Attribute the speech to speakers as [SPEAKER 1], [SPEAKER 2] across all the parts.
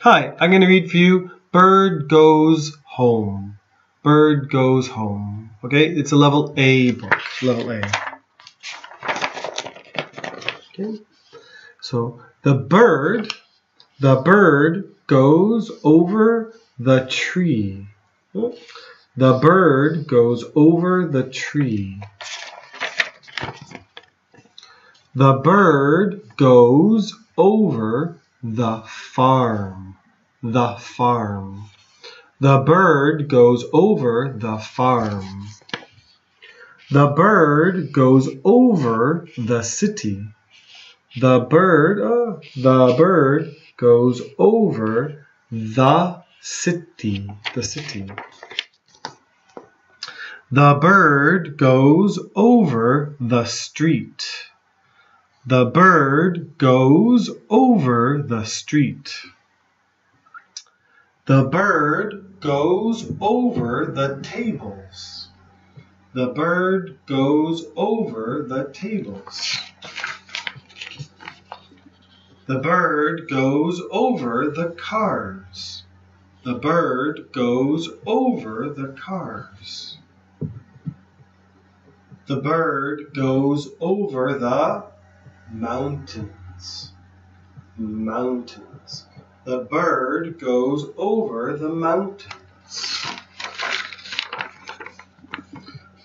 [SPEAKER 1] Hi, I'm going to read for you Bird Goes Home. Bird Goes Home. Okay, it's a level A book. Level A. Okay. So the bird goes over the tree. The bird goes over the tree. The bird goes over the farm. The farm. The bird goes over the farm. The bird goes over the city. The bird goes over the city. The city. The bird goes over the street. The bird goes over the street. The bird goes over the tables. The bird goes over the tables. The bird goes over the cars. The bird goes over the cars. The bird goes over the mountains. Mountains. The bird goes over the mountains.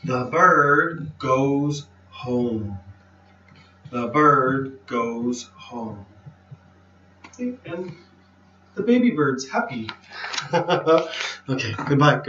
[SPEAKER 1] The bird goes home. The bird goes home. And the baby bird's happy. Okay, goodbye.